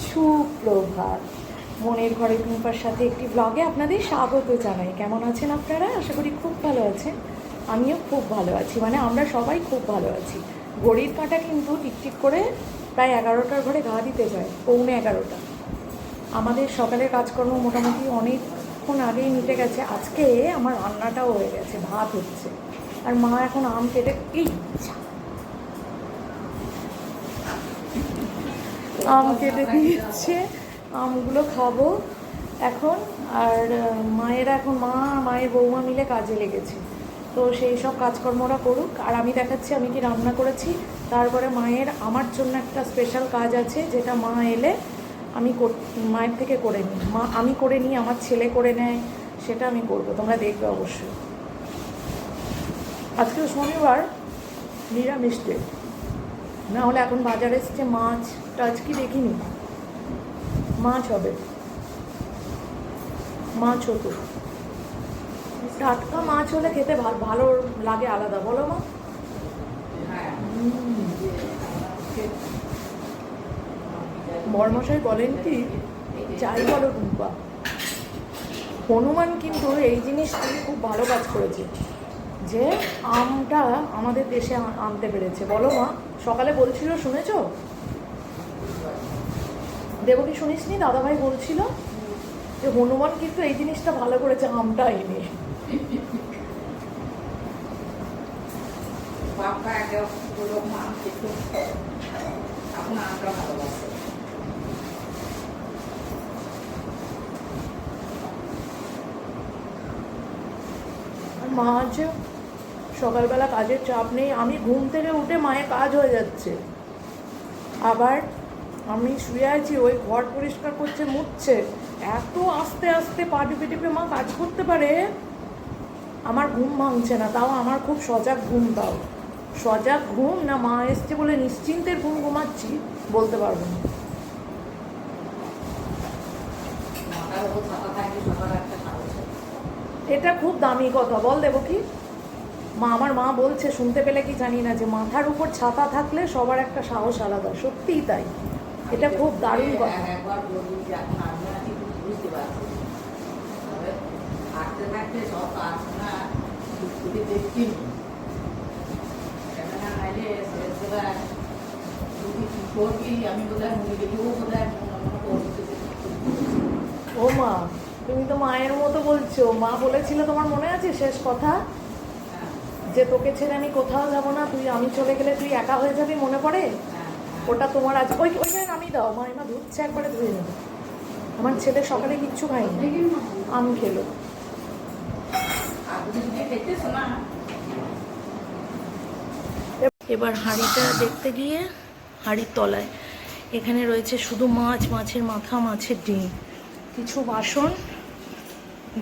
সুপ্রভাত। মনের ঘরে টুম্পার সাথে একটি ব্লগে আপনাদের স্বাগত জানাই। কেমন আছেন আপনারা? আশা করি খুব ভালো আছেন। আমিও খুব ভালো আছি, মানে আমরা সবাই খুব ভালো আছি। ঘড়ির কাঁটা কিন্তু টিকটিক করে প্রায় 11টার ঘরে ঘা দিতে যায়, 11:45। আমাদের সকালের কাজকর্ম মোটামুটি অনেকক্ষণ আগেই মিটে গেছে। আজকে আমার রান্নাটাও হয়ে গেছে, ভাত হচ্ছে। আর মা এখন আম কেটে আম কেটে দিয়েছে, আমগুলো খাবো এখন। আর মায়ের বৌমা মিলে কাজে লেগেছে, তো সেই সব কাজকর্মরা করুক। আর আমি দেখাচ্ছি আমি কি রান্না করেছি। তারপরে আমার জন্য একটা স্পেশাল কাজ আছে, যেটা মা এলে আমি মায়ের থেকে করে নিই। আমি করে নিই, আমার ছেলে করে নেয়, সেটা আমি করবো, তোমরা দেখবে অবশ্যই। আজকে শনিবার, নিরামিষ ডে। না হলে এখন বাজারে এসছে মাছ টাছ, কি দেখিনি, মাছ হবে, মাছ হতো। টাটকা মাছ হলে খেতে ভালো লাগে, আলাদা, বলো মা? বড়মশাই বলেন কি, যাই বলো রূপা, হনুমান কিন্তু এই জিনিসটি খুব ভালো কাজ করেছে, যে আমটা আমাদের দেশে আনতে পেরেছে। বলো মা? সকালে বলছিল, শুনেছ? দেবকী শুনিসনি? দাদাভাই বলছিল যে হনুমান কিন্তু এই জিনিসটা ভালো করেছে, আমটা এনে। মা যে সকালবেলা কাজের চাপ নেই, আমি ঘুম থেকে উঠে মায়ের কাজ হয়ে যাচ্ছে। আবার আমি শুয়ে আছি, ওই ঘর পরিষ্কার করছে, মুছছে, এত আস্তে আস্তে পা টিপে টিপে মা কাজ করতে পারে, আমার ঘুম ভাঙছে না। তাও আমার খুব সজাগ ঘুম, তাও সজাগ ঘুম না মা এসছে বলে নিশ্চিন্তের ঘুম ঘুমাচ্ছি বলতে পারবো না। এটা খুব দামি কথা, বল দেবো কি? আমার মা বলছে, শুনতে পেলে কি জানি না, যে মাথার উপর ছাতা থাকলে সবার একটা সাহস আলাদা। সত্যিই তাই, এটা খুব দারুণ কথা। ও মা, তুমি তো মায়ের মতো বলছো। মা বলেছিল, তোমার মনে আছে শেষ কথা, যে তোকে ছেড়ে আমি কোথাও যাবো না, আমি চলে গেলে তুই একা হয়ে যাবি, মনে পড়ে? ওটা তোমার আজ ওইখানে নামিয়ে দাও, মাইমা ধুচ্ছে, একবারে ধুয়ে নেবে। আমার ছেলে সকালে কিচ্ছু খায়নি, আম খেলো। এবার হাঁড়িটা দেখতে গিয়ে, হাঁড়ির তলায় এখানে রয়েছে শুধু মাছ, মাছের মাথা, মাছের ডিম, কিছু বাসন,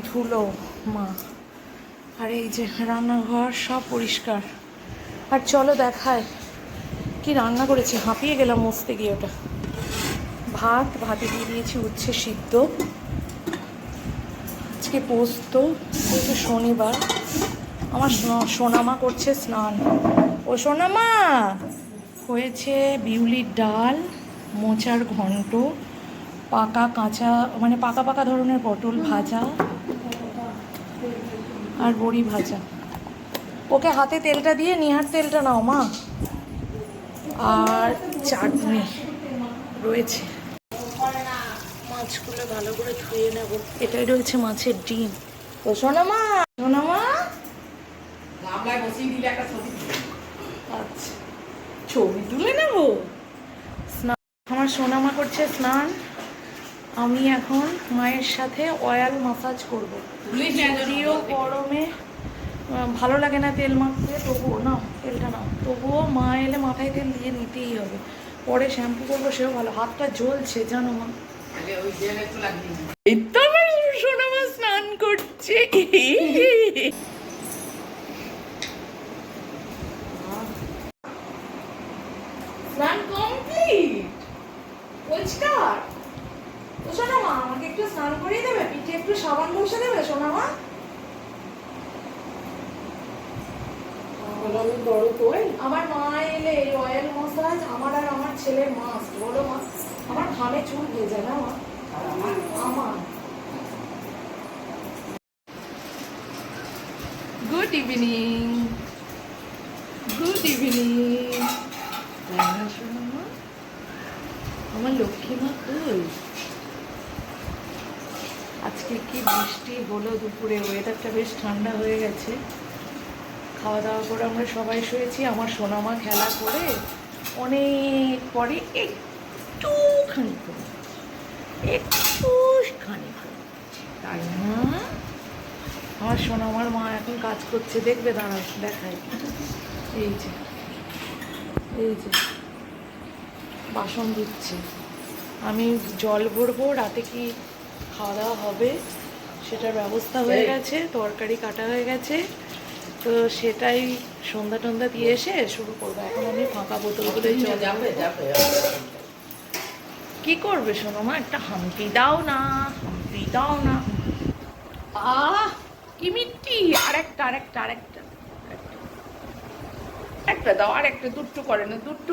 ধুলো মা। আর এই যে রান্নাঘর সব পরিষ্কার। আর চলো দেখায় কি রান্না করেছি, হাঁপিয়ে গেলাম মুছতে গিয়ে। ওটা ভাতে দিয়ে দিয়েছি উচ্ছে সিদ্ধ, আজকে পোস্ত, আজকে শনিবার। আমার সোনামা করছে স্নান। ও সোনামা, হয়েছে বিউলির ডাল, মোচার ঘন্ট, পাকা কাঁচা, মানে পাকা পাকা ধরনের পটল ভাজা, আর বড়ি ভাজা। ওকে হাতে তেলটা দিয়ে, নিহার তেলটা নাও মা। আর চাটনি রয়েছে। মাছগুলো ভালো করে ধুয়ে নেব। এটাই রয়েছে মাছের ডিম। ও সোনামা, সোনামা, আচ্ছা, ছবি তুলে নেব। স্নান, আমার সোনামা করছে স্নান। আমি এখন মায়ের সাথে অয়েল মাসাজ করব। যদিও গরমে ভালো লাগে না তেল মাখতে, তবুও নাও তেলটা নাও, তবুও মা এলে মাথায় তেল দিয়ে নিতেই হবে। পরে শ্যাম্পু করবো, সেও ভালো। হাতটা জ্বলছে জানো মা। এই তো আমার সোনামা স্নান করছে। স্নান কমপ্লিট, পরিষ্কার। তো সোনামা, আমাকে একটু স্নান করিয়ে দেবে, পিঠে একটু সাবান বসে দেবে সোনামা। আমার মা এলে এই অয়েল মাসাজ আমার আর আমার ছেলের মাস্ট, বলো মা। আমার ঘামে কানে চুল ভেজে না আমার। Good evening, good evening. আমার লক্ষ্মী মা কই? আজকে কি বৃষ্টি হলো দুপুরে, ওয়েদারটা বেশ ঠান্ডা হয়ে গেছে। খাওয়া দাওয়া করে আমরা সবাই শুয়েছি। আমার সোনামা খেলা করে অনেক পরে একটুখানি তাই না? আমার সোনামার মা এখন কাজ করছে, দেখবে, দাঁড়া দেখায়। এই যে বাসন ধুচ্ছে। আমি জল ভরবো, রাতে কি খাওয়া দাওয়া হবে সেটার ব্যবস্থা হয়ে গেছে, তরকারি কাটা হয়ে গেছে, তো সেটাই সন্ধ্যা টন্ধা দিয়ে এসে শুরু করবো। এখন আমি ফাঁকা বোতলগুলোই জল যাবে। কি করবে সোনামা? একটা হাম্পি দাও না, হাম্পি দাও না। কি মিষ্টি। আরেকটা একটা দাও, আরেকটা। দুট্টু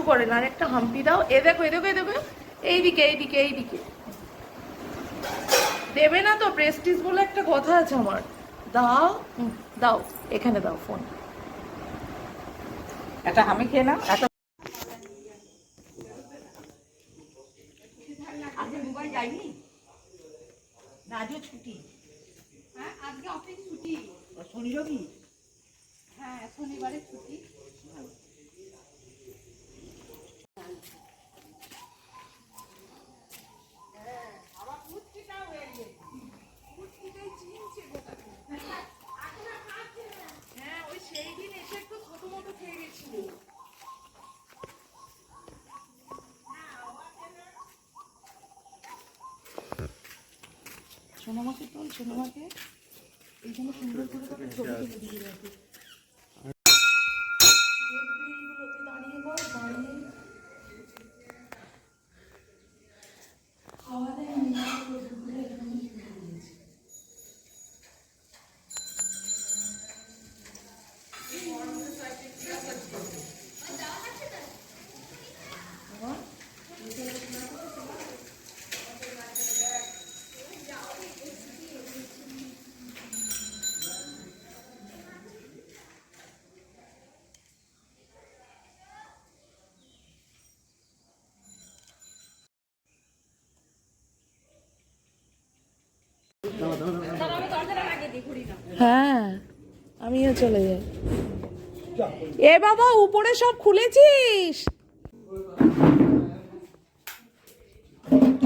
করে না, আরেকটা হাম্পি দাও। এ দেখো এইদিকে দেবে না তো? প্রেস্টিজ বলে একটা কথা আছে আমার। দাও এখানে দাও ফোন। একটা হামি খেয়ে নাও। আজকে মোবাইল যায়নি না? আজও ছুটি? হ্যাঁ, আজকে অফিস ছুটি। শনি রবি? হ্যাঁ, শনিবারে ছুটি। হ্যাঁ, ওই সেই দিন এসে একটু ছোট মতো খেয়ে গেছিল। সোনামাকে এইখানে সুন্দর করে তাকে ছবি তুলে দিয়ে রাখি। দাঁড়িয়ে খাওয়া দেয় হ্যাঁ, আমিও চলে যাই। এ বাবা, উপরে সব খুলেছিস?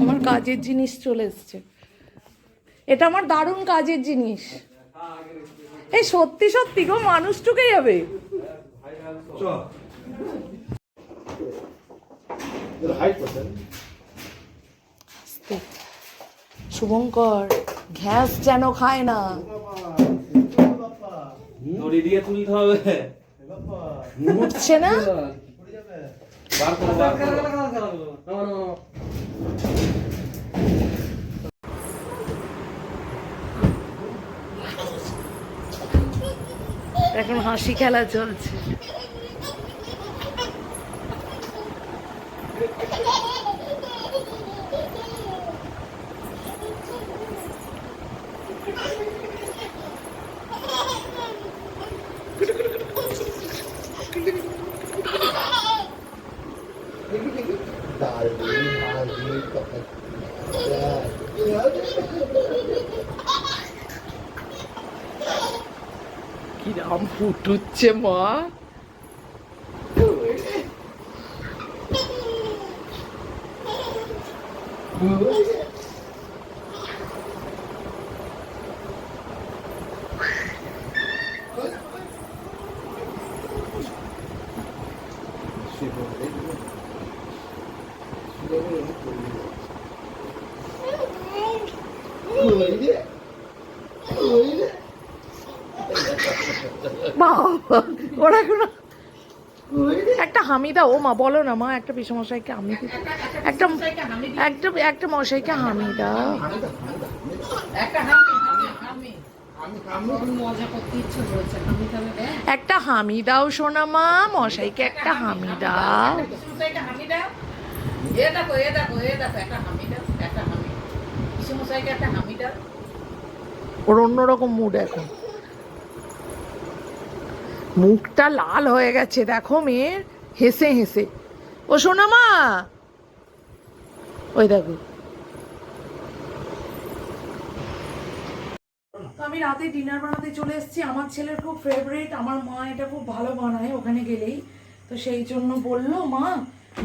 আমার কাজের জিনিস চলে এসছে। এটা আমার দারুণ কাজের জিনিস। এই সত্যি গো, মানুষ ঢুকে যাবে। শুভঙ্কর গ্যাস যেন খায় না। দড়ি দিয়ে তুলতে হবে। উঠছে না? এখন হাসি খেলা চলছে। কিরাম ফুটুচ্ছে মা। ওরা কোনো একটা হামি দাও। ও মা, বলো না মা, একটা পিসমশাইকে হামি দিতে, একটা মশাইকে হামি দাও। একটা হামি দাও সোনা মা, মশাইকে একটা হামি দাও। এ দেখো একটা হামিটা একটা হামি কিসমশাইকে একটা হামিটা ওর অন্যরকম মুড এখন, মুখটা লাল হয়ে গেছে দেখো মেয়ের, হেসে হেসে। ও সোনা মা, ওই দেখো। তো আমি রাতে ডিনার বানাতে চলে এসেছি। আমার ছেলের খুব ফেভারিট, আমার মা এটা খুব ভালো বানায় ওখানে গেলেই। তো সেই জন্য বললো মা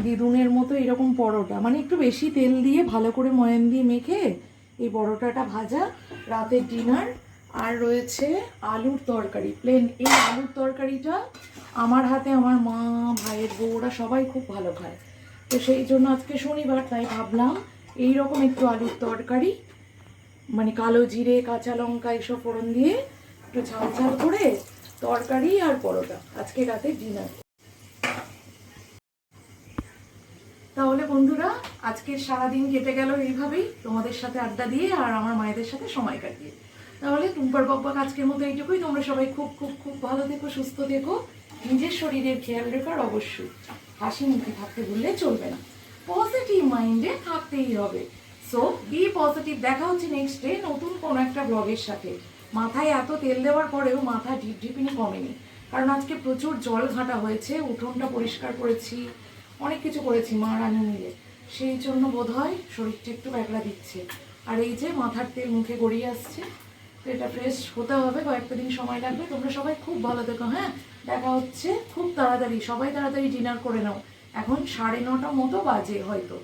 দিদুনের মতো এরকম পরোটা, মানে একটু বেশি তেল দিয়ে ভালো করে ময়ান দিয়ে মেখে এই পরোটাটা ভাজা, রাতের ডিনার। আর রয়েছে আলুর তরকারি প্লেন। এই আলুর তরকারিটা আমার হাতে আমার মা, ভাইয়ের বউ, ওরা সবাই খুব ভালো খায়। তো সেই জন্য আজকে শনিবার, তাই ভাবলাম এইরকম একটু আলুর তরকারি, মানে কালো জিরে কাঁচা লঙ্কা এসব ফোড়ন দিয়ে একটু ঝাল ঝাল করে তরকারি আর পরোটা আজকে রাতে ডিনার। তাহলে বন্ধুরা আজকের সারাদিন কেটে গেল এইভাবেই, তোমাদের সাথে আড্ডা দিয়ে আর আমার মায়েদের সাথে সময় কাটিয়ে। তাহলে টুম্পার বকবক আজকের মতো এইটুকুই। তোমরা সবাই খুব খুব খুব ভালো থেকো, সুস্থ থেকো, নিজের শরীরের খেয়াল রেখার অবশ্যই। হাসি মুখে থাকতে ভুললে চলবে না, পজিটিভ মাইন্ডে থাকতেই হবে। So be positive. দেখা হচ্ছে নেক্সট ডে নতুন কোনো একটা ব্লগের সাথে। মাথায় এত তেল দেওয়ার পরেও মাথা ঢিপঢিপিনি কমেনি, কারণ আজকে প্রচুর জল ঘাটা হয়েছে, উঠোনটা পরিষ্কার করেছি, অনেক কিছু করেছি মা রানী মিলে। সেই জন্য বোধহয় শরীরটা একটু ব্যাগড়া দিচ্ছে। আর এই যে মাথার তেল মুখে গড়িয়ে আসছে, তো এটা ফ্রেশ হতে হবে, কয়েকটা দিন সময় লাগবে। তোমরা সবাই খুব ভালো থেকো। হ্যাঁ, দেখা হচ্ছে খুব তাড়াতাড়ি। সবাই তাড়াতাড়ি ডিনার করে নাও, এখন 9:30 মতো বাজে হয়তো।